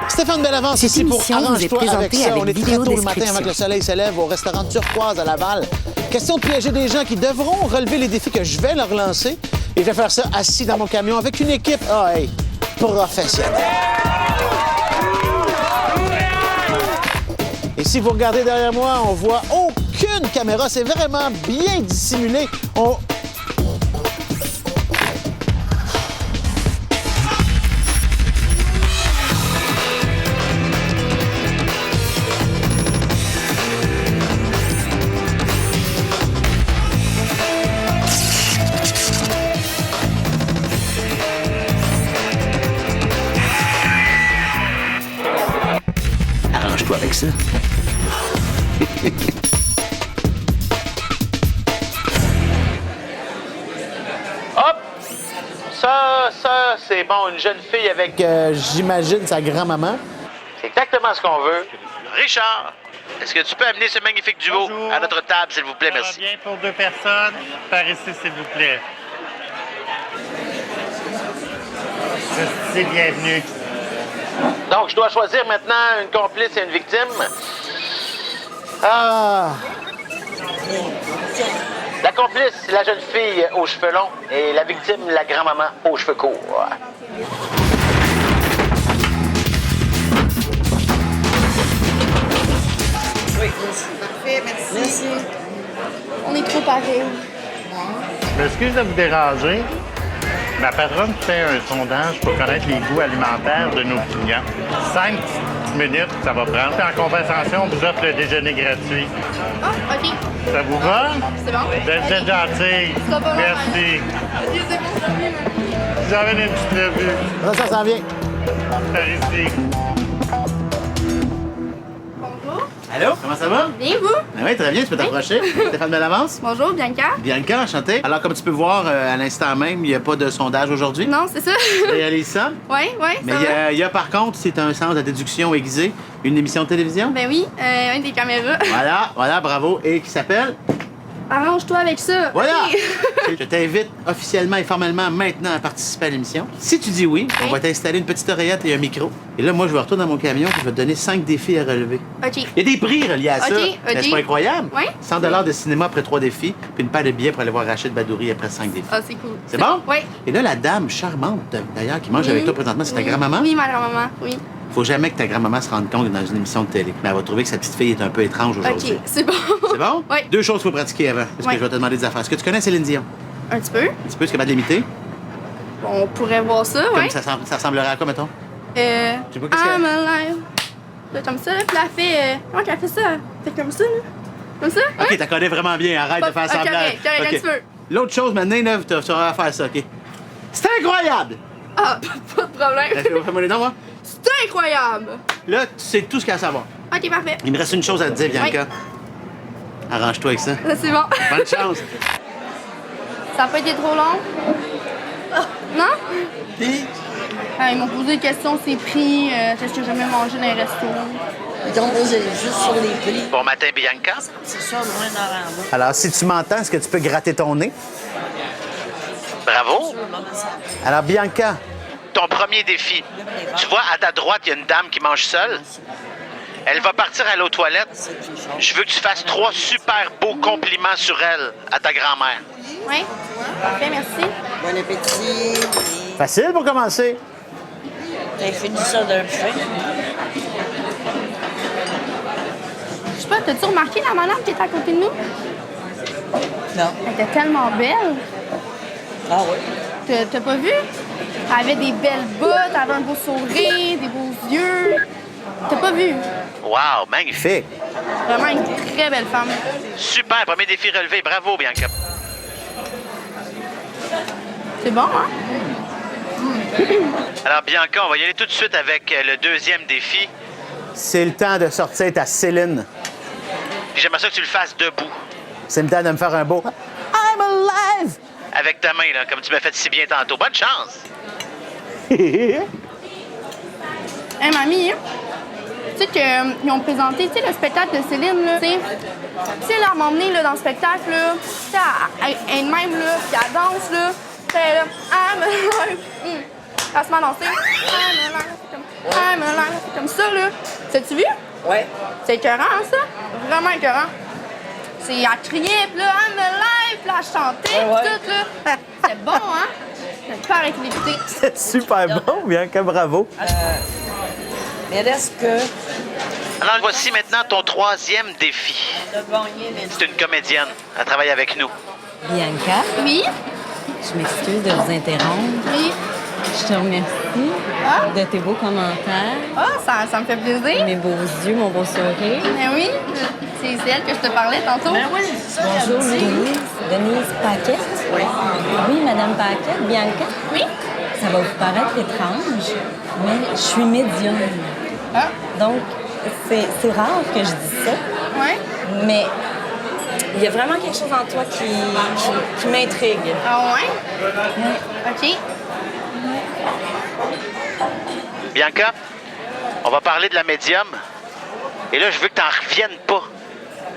Stéphane Bellavance ici pour émission vous est Arrange-toi avec présentée ça. avec On est très vidéo tôt le matin description. avant que le soleil se lève au restaurant Turquoise à Laval. Question de piéger des gens qui devront relever les défis que je vais leur lancer. Et je vais faire ça assis dans mon camion avec une équipe, professionnelle. Et si vous regardez derrière moi, on voit aucune caméra. C'est vraiment bien dissimulé. Arrange-toi avec ça. Hop! Ça, c'est bon, une jeune fille avec, j'imagine, sa grand-maman. C'est exactement ce qu'on veut. Richard, est-ce que tu peux amener ce magnifique duo Bonjour. à notre table, s'il vous plaît? Ça va Merci. bien pour 2 personnes. Par ici, s'il vous plaît. Restez bienvenue. Donc, je dois choisir maintenant une complice et une victime. Ah! La complice, c'est la jeune fille aux cheveux longs et la victime, la grand-maman aux cheveux courts. Parfait, merci. On est trop pareils. Je m'excuse de vous déranger. Ma patronne fait un sondage pour connaître les goûts alimentaires de nos clients. 5 minutes, ça va prendre. Puis en compensation, on vous offre le déjeuner gratuit. Ah, OK. Ça vous va? C'est bon? Vous êtes gentille. Ça va, Merci. OK, c'est bon, ça va. Vous avez une petite revue Ça s'en vient. par ici. Bonjour. Allô? Comment ça va? Bien, vous? Oui, très bien, tu peux t'approcher. Stéphane Bellavance. Bonjour, Bianca. Bianca, enchanté. Alors, comme tu peux voir, à l'instant même, il n'y a pas de sondage aujourd'hui. Non, c'est ça? Tu réalises ça? Oui, Mais ça va. il y a par contre, c'est un sens de déduction aiguisée, une émission de télévision. Ben oui, un des caméras. Voilà, bravo. Et qui s'appelle? Arrange-toi avec ça. Voilà! OK. Je t'invite officiellement et formellement maintenant à participer à l'émission. Si tu dis oui, on va t'installer une petite oreillette et un micro. Et là, moi, je vais retourner dans mon camion et je vais te donner 5 défis à relever. OK. Il y a des prix reliés à ça. OK. N'est-ce pas incroyable? Oui. 100 de cinéma après 3 défis, puis une paire de billets pour aller voir Rachid Badouri après 5 défis. Ah, c'est cool. C'est bon? Oui. Et là, la dame charmante, d'ailleurs, qui mange avec toi présentement, c'est ta grand-maman? Oui, ma grand-maman, oui. Faut jamais que ta grand-maman se rende compte dans une émission de télé. Mais elle va trouver que sa petite fille est un peu étrange aujourd'hui. OK, c'est bon. C'est bon? Oui. 2 choses qu'il faut pratiquer avant, parce que Oui. je vais te demander des affaires. Est-ce que tu connais Céline Dion? Un petit peu. Un petit peu, est-ce qu'elle va de l'imiter? Bon, on pourrait voir ça, Comme oui. ça ressemblerait à quoi, mettons? Je sais pas qu'est-ce I'm qu'elle- alive. Là, comme ça, là, puis elle fait... comment qu'elle fait ça? Elle fait comme ça, là. Comme ça? OK, hein? t'as connais vraiment bien. Arrête de faire Ah, semblant. correct, un petit peu. L'autre chose, maintenant, Neuve, tu vas faire ça, OK? C'est incroyable! Ah, pas de problème. Fais-moi les noms, moi. C'est incroyable. Là, tu sais tout ce qu'il y a à savoir. OK, parfait. Il me reste une chose à te dire, Bianca. Arrange-toi avec ça. C'est bon. Bonne chance. Ça n'a pas été trop long? Non? Ils m'ont posé des questions, c'est prix, qu'est-ce que j'ai jamais mangé dans les restos. Donc, c'est juste sur les prix. Bon matin, Bianca. C'est ça, moins d'argent. Alors, si tu m'entends, est-ce que tu peux gratter ton nez? Bravo. Alors, Bianca, ton premier défi. Tu vois, à ta droite, il y a une dame qui mange seule. Elle va partir aller aux toilettes. Je veux que tu fasses 3 super beaux compliments sur elle à ta grand-mère. Oui? Parfait, merci. Bon appétit. Facile pour commencer. T'as fini ça d'un pain. Je sais pas, t'as-tu remarqué la madame qui était à côté de nous? Non. Elle était tellement belle. Ah oui. T'as pas vu? Elle avait des belles bottes, elle avait un beau sourire, des beaux yeux. T'as pas vu? Wow, magnifique. Vraiment une très belle femme. Super, premier défi relevé. Bravo, Bianca. C'est bon, hein? Alors, Bianca, on va y aller tout de suite avec le deuxième défi. C'est le temps de sortir ta Céline. J'aimerais ça que tu le fasses debout. C'est le temps de me faire un beau I'm alive! Avec ta main, là, comme tu m'as fait si bien tantôt. Bonne chance! Hey, mamie, tu sais qu'ils ont présenté, tu sais, le spectacle de Céline, là, tu sais, là, elle m'a emmenée, là, dans le spectacle, là, tu sais, elle de même, là, puis elle danse, là, puis elle est là, I'm alive, Elle se met à danser. C'est comme ça, là. T'as-tu vu? Ouais. C'est écœurant, hein, ça? Vraiment écœurant. C'est à crier, puis là, I'm alive, puis là, à chanter, Ouais, puis tout, là. C'est bon, hein? J'ai pas arrêté d'écouter. C'est super bon, Bianca, bravo. Mais est-ce que Alors, voici maintenant ton troisième défi. t'as gagné les... C'est une comédienne. Elle travaille avec nous. Bianca, Oui? je m'excuse de vous interrompre. Oui. Je te remercie Ah? de tes beaux commentaires, Ah, ça me fait plaisir. mes beaux yeux, mon beau sourire. Mais oui, c'est elle que je te parlais tantôt. Ben oui, c'est ça. Bonjour, Denise Paquette. Oui. Oui, Madame Paquette, Bianca. Oui? Ça va vous paraître étrange, mais je suis médium. Ah, Donc, c'est rare que je dise ça, ouais. mais il y a vraiment quelque chose en toi qui m'intrigue. Ah, ouais? OK. Bianca, on va parler de la médium. Et là, je veux que t'en reviennes pas.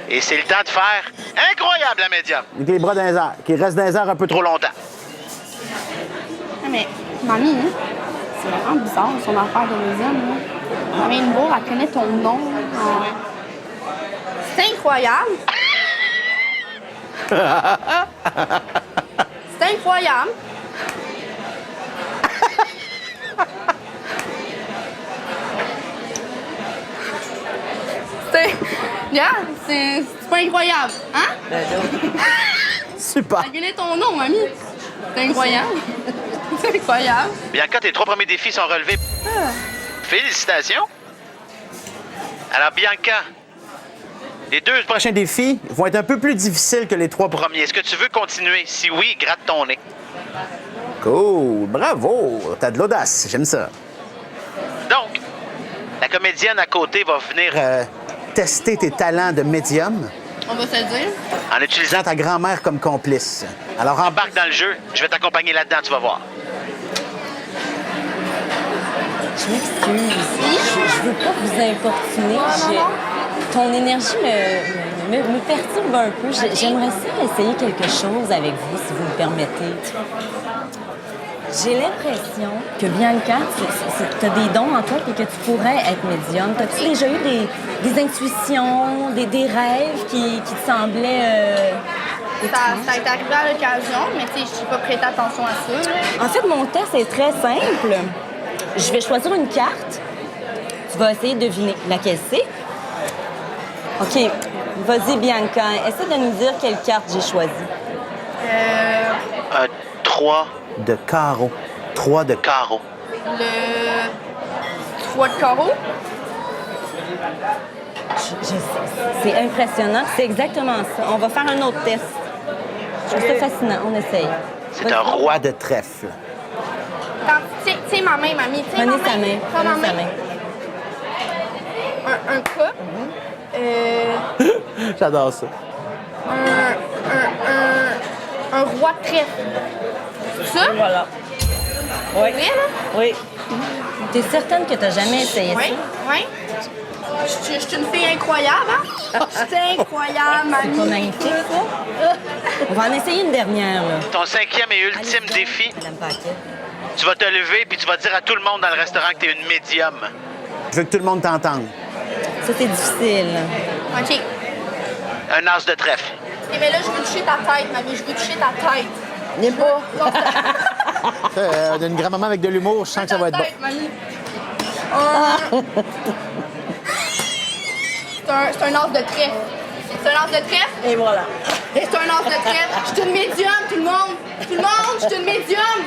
Et c'est le temps de faire incroyable, la médium. Avec les bras dans les airs, qui restent dans les airs un peu trop Trop longtemps. Ah, mais, mamie, hein, c'est vraiment bizarre, son affaire de médium, là. Elle vient de voir, elle connaît ton nom. C'est incroyable. C'est incroyable. C'est pas incroyable, hein? Ben là, super. Elle connaît ton nom, mamie. C'est incroyable. C'est incroyable. Bianca, tes 3 premiers défis sont relevés. Félicitations. Alors, Bianca, les 2 prochains défis vont être un peu plus difficiles que les 3 premiers. premiers, est-ce que tu veux continuer? Si oui, gratte ton nez. Cool, bravo. T'as de l'audace, j'aime ça. Donc, la comédienne à côté va venir Tester tes talents de médium On va se le dire. en utilisant utilisant ta grand-mère comme complice. Alors, Embarque dans le jeu, je vais t'accompagner là-dedans, tu vas voir. Je m'excuse. Je veux pas vous importuner. Ton énergie me perturbe un peu. J'aimerais ça essayer quelque chose avec vous, si vous me permettez. J'ai l'impression que Bianca, tu as des dons en toi et que tu pourrais être médium. As-tu déjà eu des intuitions, des rêves qui te semblaient... Ça est arrivé à l'occasion, mais tu sais, je suis pas prêtée attention à ça. Là. En fait, mon test est très simple. Je vais choisir une carte. Tu vas essayer de deviner laquelle c'est. OK. Vas-y, Bianca. Essaie de nous dire quelle carte j'ai choisie. 3 de carreau. 3 de carreaux. Le 3 de carreau. C'est impressionnant. C'est exactement ça. On va faire un autre test. Je trouve ça fascinant. On essaye. C'est un roi. roi de trèfle. Tiens ma main, mamie. Tiens Prenez ma sa main. Prends ma Prenez sa main. main. Un cas. J'adore ça. Un roi de trèfle. C'est ça? voilà. Oui. Vrai, là? Oui. T'es certaine que t'as jamais essayé Oui, ça? oui. Je suis une fille incroyable, hein? C'est incroyable, mamie. C'est pas magnifique, ça? On va en essayer une dernière, là. Ton 5e et ultime Allez-y, défi, Madame Paquet. tu vas te lever puis tu vas dire à tout le monde dans le restaurant que tu es une médium. Je veux que tout le monde t'entende. Ça, c'est difficile. OK. Un as de trèfle. Eh bien là, je veux toucher ta tête, mamie. Je veux toucher ta tête. N'est pas. Non, Une grand-maman avec de l'humour, je sens que ça va être bon. tête, mamie. C'est un as de trèfle. C'est un as de trèfle? Et voilà. C'est un as de trèfle. Je suis une médium, tout le monde. Tout le monde, je suis une médium.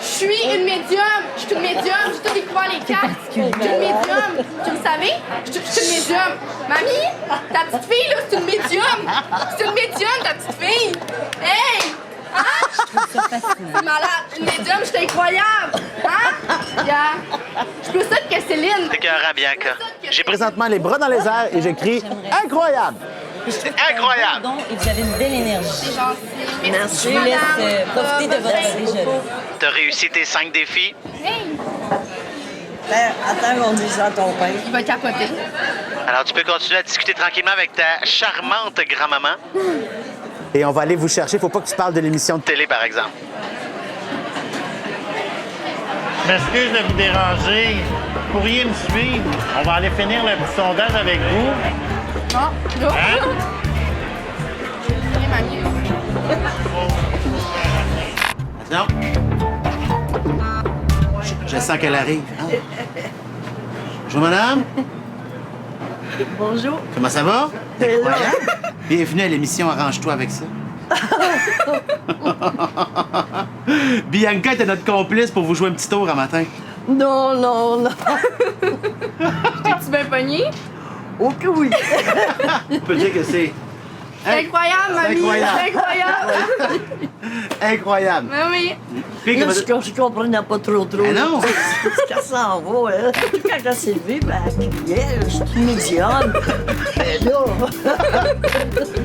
Je suis une médium. Je suis une médium. J'ai tout découvert les cartes. Je suis une médium. Tu le savais? Je suis une médium. Mamie, ta petite fille, là, c'est une médium. C'est une médium, ta petite fille. Hey! Hein? C'est fascinant. C'est malade. Une médium, je suis incroyable. Hein? Yeah. Je suis plus ça que Céline. C'est écœurant, Bianca. J'ai Présentement, les bras dans les airs et j'écris « Incroyable! C'est incroyable. Pardon, et vous avez une belle énergie. C'est gentil. Merci. Je vous laisse profiter de votre déjeuner. Tu as réussi tes 5 défis. Hey! Ben, attends qu'on dise ça à ton père. Il va capoter. Alors, tu peux continuer à discuter tranquillement avec ta charmante grand-maman. Et on va aller vous chercher. Faut pas que tu parles de l'émission de Télé, par exemple. Je m'excuse de vous déranger. Vous pourriez me suivre? On va aller finir le petit sondage avec vous. Non, non. Hein? Non. Je sens qu'elle arrive. Hein? Bonjour, madame. Bonjour. Comment ça va? Hello. Bienvenue à l'émission Arrange-toi avec ça. Bianca était notre complice pour vous jouer un petit tour un matin. Non, non, non. T'es-tu bien pogné? Oh que oui. On peut dire que c'est C'est incroyable, mamie! incroyable. C'est incroyable! incroyable. Mais oui! Puis, Là, comment- je comprenais pas trop. Mais non. Qu'elle s'en va, hein. Quand elle s'est levée, ben, elle criait, je suis une médium. Mais là...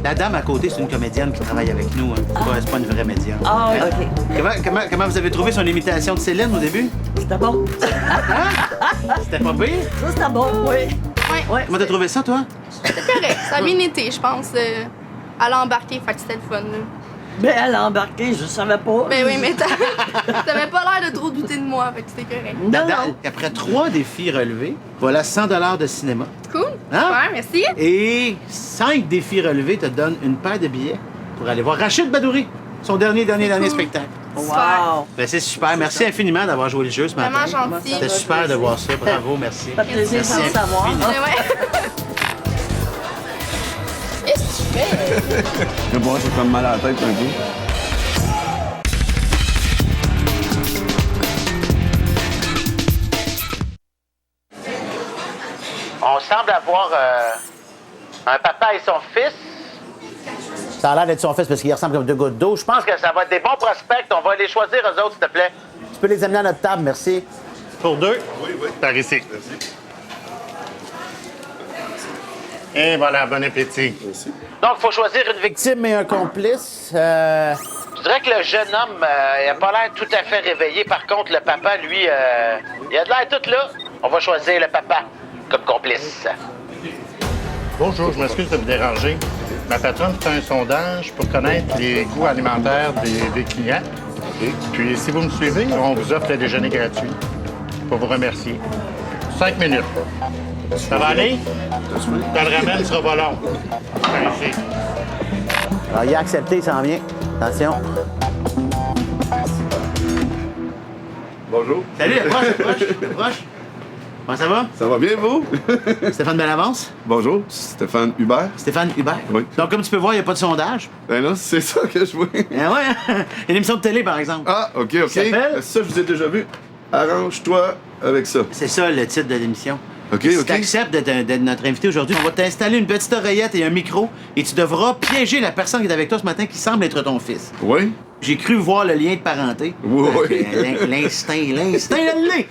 La dame à côté, c'est une comédienne qui travaille avec nous. Hein. C'est pas une vraie médium. Ah, OK. Comment vous avez trouvé son imitation de Céline au début? C'était bon. C'était pas pire? Ça, c'était bon, oui. Ouais, Comment t'as trouvé ça, toi? c'est correct. Ça a bien été, je pense. Elle a embarqué, fait que c'était le fun. Là. Mais elle a embarqué, je savais pas. Ben oui, mais t'avais pas l'air de trop douter de moi, fait que c'était correct. Non, non. Après 3 défis relevés, voilà 100 $ de cinéma. Cool. Hein? Super, merci. Et 5 défis relevés te donnent une paire de billets pour aller voir Rachid Badouri, son dernier cool. spectacle. Wow. Ben, c'est super. Merci infiniment d'avoir joué le jeu ce matin. Vraiment gentil. C'était super de voir ça. Bravo, merci. Ça fait plaisir Merci de savoir. infiniment. Mais ouais. Qu'est-ce que tu fais? Je sais pas, j'ai comme mal à la tête un peu. On semble avoir un papa et son fils. Ça a l'air d'être son fils parce qu'il ressemble comme 2 gouttes d'eau. Je pense Je pense que ça va être des bons prospects. On va les choisir eux autres, s'il te plaît. que tu peux les amener à notre table. Merci. Pour 2? Oui. Par ici. Et voilà, bon appétit. Donc, il faut choisir une victime. Victime et un complice. Je dirais que le jeune homme, il n'a pas l'air tout à fait réveillé. Par contre, le papa, lui, il a de l'air tout là. On va choisir le papa comme complice. Bonjour, je m'excuse de vous déranger. Ma patronne fait un sondage pour connaître les goûts alimentaires des clients. Puis, si vous me suivez, on vous offre le déjeuner gratuit pour vous remercier. 5 minutes. Ça va aller? Quand le ramène sera pas long. Par ici. Alors, il a accepté, il s'en vient. Attention. Bonjour. Salut, approche. Comment ça va? Ça va bien, vous? Stéphane Bellavance? Bonjour, Stéphane Hubert. Stéphane Hubert? Oui. Donc, comme tu peux voir, il n'y a pas de sondage. Ben là, c'est ça que je vois. Eh ouais, il y a une émission de télé, par exemple. Ah, OK. s'appelle? Ça, je vous ai déjà vu. Arrange-toi avec ça. C'est ça, le titre de l'émission. OK, Si OK. tu acceptes d'être notre invité aujourd'hui, on va t'installer une petite oreillette et un micro et tu devras piéger la personne qui est avec toi ce matin qui semble être ton fils. Oui? J'ai cru voir le lien de parenté. Oui. L'instinct elle l'est.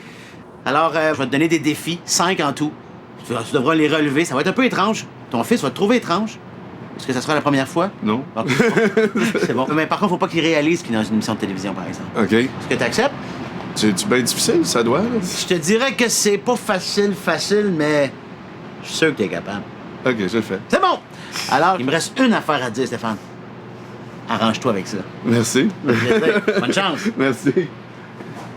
Alors, je vais te donner des défis, 5 en tout. Tu devras les relever. Ça va être un peu étrange. Ton fils va te trouver étrange. Est-ce que ça sera la première fois? Non? Ok, c'est bon. Mais par contre, faut pas qu'il réalise qu'il est dans une émission de télévision, par exemple. OK. Est-ce que tu acceptes? C'est-tu bien difficile? Ça doit, là? Je te dirais que c'est pas facile, mais je suis sûr que tu es capable. OK, je le fais. C'est bon! Alors, il me reste une affaire à dire, Stéphane. Arrange-toi avec ça. Merci. Bonne chance. Merci.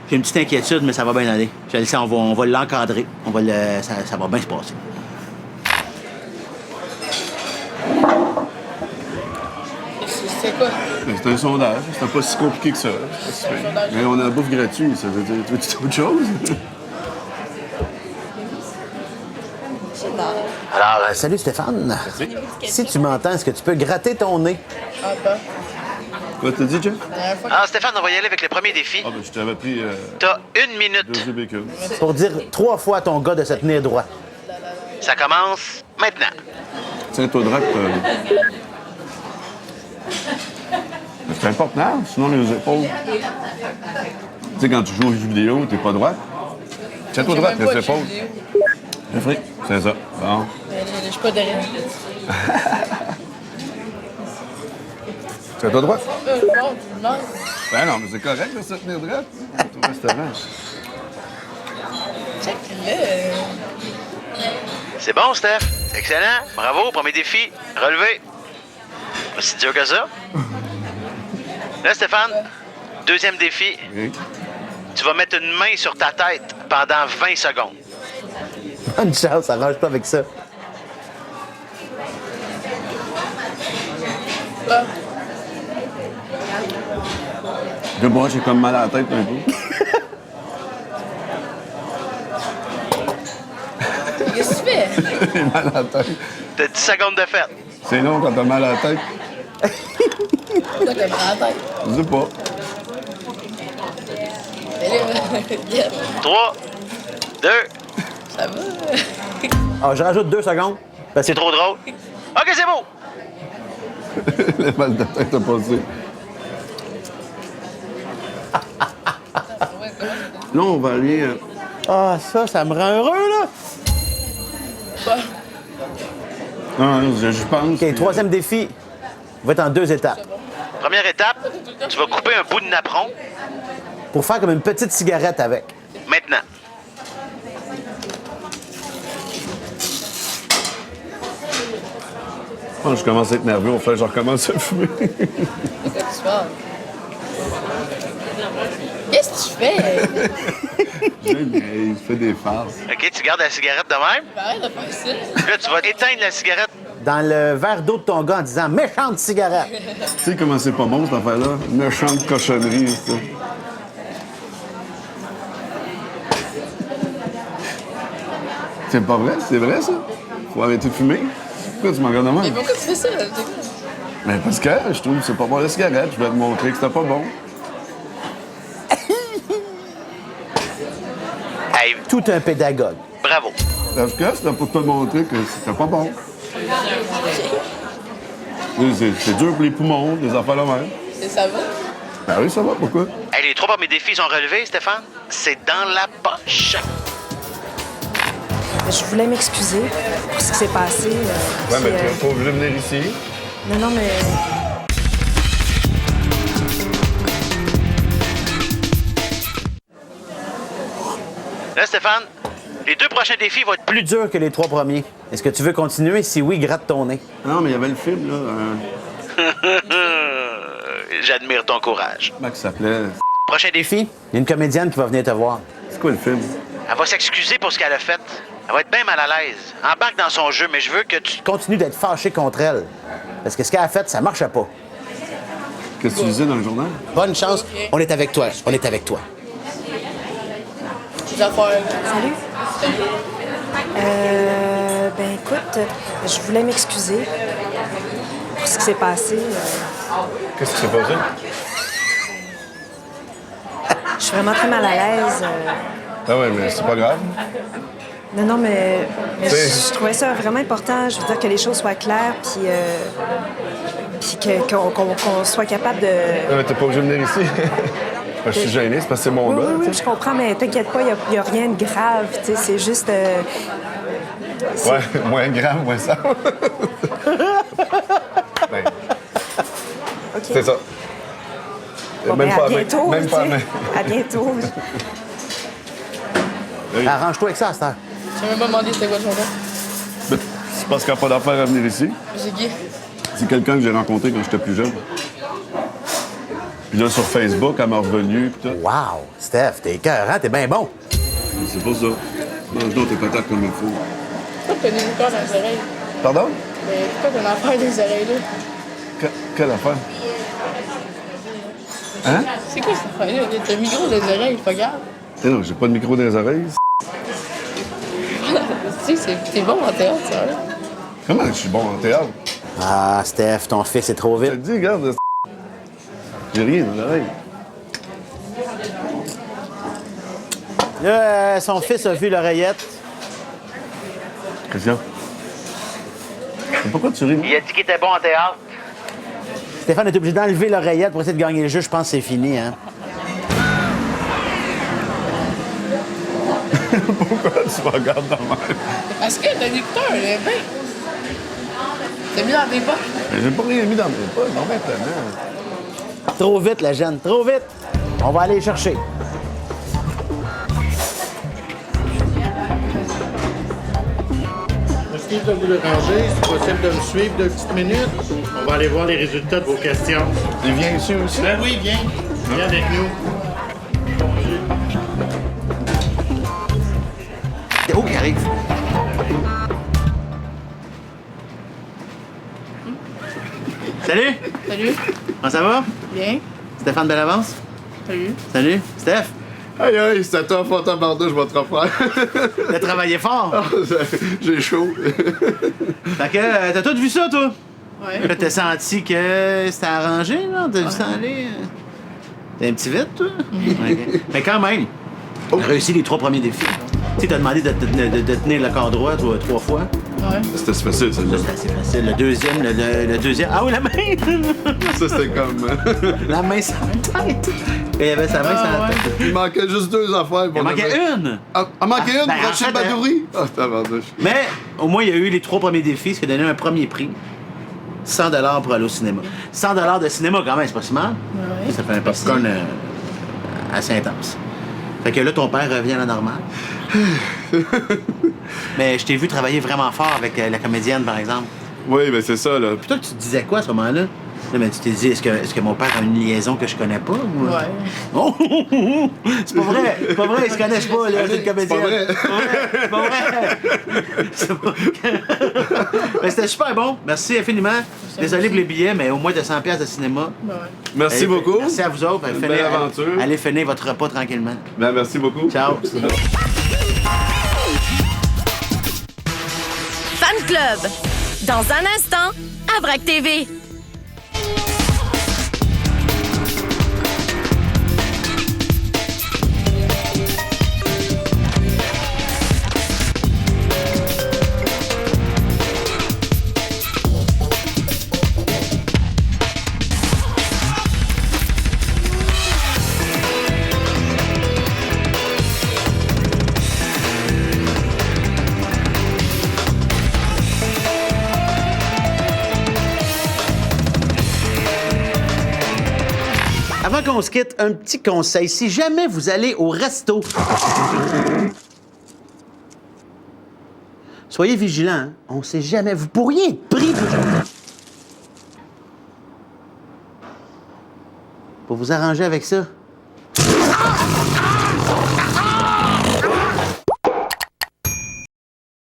J'ai une petite inquiétude, mais ça va bien aller. Je le sens, on va l'encadrer. Ça va bien se passer. C'est quoi? C'est un sondage. C'est pas si compliqué que ça. Mais on a la bouffe gratuite, ça veut dire. Tu veux autre chose? Alors, salut Stéphane. Si tu m'entends, est-ce que tu peux gratter ton nez? Quoi, t'as dit, Jeff? Alors, Stéphane, on va y aller avec le premier défi. Ah, ben, je t'avais pris T'as 1 minute. 2 œufs bacon. Pour dire 3 fois à ton gars de se tenir droit. Ça commence maintenant. Tiens-toi droit. C'est important, sinon les épaules. Tu sais, quand tu joues aux jeux vidéo, t'es pas droit. Tiens-toi droit, les épaules. Jeffrey, c'est ça. Bon. Je suis pas derrière. Tiens-toi droit. Non. Ben non, mais c'est correct de se tenir droit. Au restaurant. C'est bon, Steph. C'est excellent. Bravo. Premier défi. Relevé. Pas si dur que ça. Là, Stéphane, deuxième défi. Oui. tu vas mettre une main sur ta tête pendant 20 secondes. Bonne chance, arrange-toi avec ça. De moi, j'ai comme mal à la tête un peu. Qu'est-ce que tu fais? J'ai mal à la tête. T'as 10 secondes de fête. C'est long quand t'as mal à la tête. T'as comme la tête. Je sais pas. Mais là, 3, 2, ça va. Ah, je rajoute 2 secondes. Parce que c'est trop drôle. OK, c'est beau. Le mal de tête a passé. Là, on va aller... Ah, ça me rend heureux, là. Non, je pense... OK, troisième défi va être en 2 étapes. Première étape, tu vas couper un bout de napperon. Pour faire comme une petite cigarette avec. Maintenant. Oh, je commence à être nerveux. Au fait, je recommence à fumer. Qu'est-ce que tu fais? Il fait des farces. OK, tu gardes la cigarette de même. Arrête de faire ça. Là, tu vas éteindre la cigarette. Dans le verre d'eau de ton gars en disant « méchante cigarette Tu sais comment c'est pas bon, cette affaire-là? Méchante cochonnerie, ça. C'est pas vrai? C'est vrai, ça? Faut arrêter de fumer? Pourquoi tu m'en regardes de Mais même? pourquoi tu fais ça? Mais parce que je trouve que c'est pas bon la cigarette. Je vais te montrer que c'était pas bon. Hey, ». Tout un pédagogue. bravo. Parce que c'était pour te montrer que c'était pas bon. C'est dur pour les poumons, les affaires là même. Et ça va? Ben oui, ça va, pourquoi? Hey, les 3 premiers défis sont relevés, Stéphane. C'est dans la poche. Je voulais m'excuser pour ce qui s'est passé. Ouais, mais tu n'es pas obligé de venir ici. Non, mais... Là, Stéphane, les 2 prochains défis vont être Plus dur que les 3 premiers. Est-ce que tu veux continuer? Si oui, gratte ton nez. Non, mais il y avait le film, là. J'admire ton courage. Comment ça s'appelait? Prochain défi, Il y a une comédienne qui va venir te voir. C'est quoi le film? elle va s'excuser pour ce qu'elle a fait. Elle va être bien mal à l'aise. Embarque dans son jeu, mais je veux que tu... Continue d'être fâché contre elle. Parce que ce qu'elle a fait, ça marchait pas. Qu'est-ce que tu disais dans le journal? Bonne chance. On est avec toi. On est avec toi. Salut. Ben écoute, je voulais m'excuser pour ce qui s'est passé. Qu'est-ce qui s'est passé? Je suis vraiment très mal à l'aise. Ah ouais, mais c'est pas grave. Non, mais C'est- je trouvais ça vraiment important. Je veux dire que les choses soient claires, puis qu'on soit capable de... Non, mais t'es pas obligé de venir ici. Je suis gêné, c'est parce que c'est mon Oui, gars. oui, oui, tu sais. je comprends, mais t'inquiète pas, il n'y a rien de grave. Tu sais, c'est juste... Ouais, moins grave, moins ça. Ben, OK. c'est ça. Bon, Même ben, pas à à main. bientôt, Même tu pas à sais. main. À bientôt. Arrange-toi avec ça, à cette heure. Tu m'as même pas demandé c'était quoi le chanteur. Ben, c'est parce qu'il n'y a pas d'affaire à venir ici. C'est qui? C'est quelqu'un que j'ai rencontré quand j'étais plus jeune. Puis là, sur Facebook, elle m'a revenu, puis tout. Wow! Steph, t'es écœurant, t'es bien bon. C'est pas ça. Mange-donc tes patates comme il faut. Pourquoi t'as des licornes dans les oreilles? Pardon? Mais pourquoi t'as une affaire des oreilles là? Quelle affaire? Hein? C'est quoi cette affaire-là? T'as un micro dans les oreilles, pas grave. Eh non, j'ai pas de micro dans les oreilles. Tu sais, t'es bon en théâtre, ça. Là. Comment je suis bon en théâtre? Ah, Steph, ton fils est trop Je te vite. dis, regarde, j'ai rien dans l'oreille. Là, son fils a vu l'oreillette. Christian. Mais pourquoi tu ris? Il a dit qu'il était bon en théâtre. Stéphane est obligé d'enlever l'oreillette pour essayer de gagner le jeu. Je pense que c'est fini, hein? Pourquoi tu me regardes dans ma Parce que t'as un écouteur, là, ben. T'as mis dans tes poches. J'ai pas rien mis dans mes poches, non, maintenant. Trop vite, la jeune, trop vite. On va aller les chercher. Excusez de vous déranger, c'est possible de me suivre 2 petites minutes? On va aller voir les résultats de vos questions. Il vient ici aussi? Ben oui, viens. Viens avec nous. beau qui arrive. Salut! Salut. Comment ça va? Bien. Stéphane Bellavance? Salut. Salut. Steph? Aïe, aïe, c'était tough, en tabarnouche, votre frère. T'as travaillé fort. J'ai chaud. Fait que, t'as tout vu ça, toi? Ouais. Là, t'as senti que c'était arrangé, là? T'as vu ça aller? T'es un petit vite, toi? OK. Mais quand même, t'as réussi les 3 premiers défis. Tu sais, t'as demandé de tenir le corps droit 3 fois. Ouais. C'était facile, celle-là. Ça, c'est assez facile. Le deuxième, le deuxième... Ah oui, la main! Ça, c'était comme... La main sans tête. Il y avait sa main sans tête. Il manquait juste 2 affaires. Il manquait une! Ah, il manquait une Ben, pour en Rachid fait, Badouri? Ah, tabarnouche. Mais au moins, il y a eu les 3 premiers défis, ce qui a donné un premier prix. 100 $ pour aller au cinéma. 100 $ de cinéma, quand même, c'est pas si mal. Ouais. Ça fait un popcorn assez intense. Fait que là, ton père revient à la normale. Mais je t'ai vu travailler vraiment fort avec la comédienne, par exemple. Oui, mais c'est ça, là. Puis toi, tu te disais quoi à ce moment-là? Là, mais tu t'es dit, est-ce que mon père a une liaison que je connais pas? Ou... Ouais. Oh! C'est pas vrai! C'est pas vrai, ils se connaissent pas, là, c'est une comédienne. C'est pas vrai. C'est pas vrai. Mais c'était super bon. Merci infiniment. Désolé pour les billets, mais au moins de 100 $ de cinéma. Ouais. Merci Allez, beaucoup. Merci à vous autres. Une belle aventure. Allez finir votre repas tranquillement. Ben, merci beaucoup. Ciao. Fan Club. Dans un instant, à Vrac TV. Avant qu'on se quitte, un petit conseil. Si jamais vous allez au resto, soyez vigilants. Hein? On ne sait jamais. Vous pourriez être pris pour vous arranger avec ça.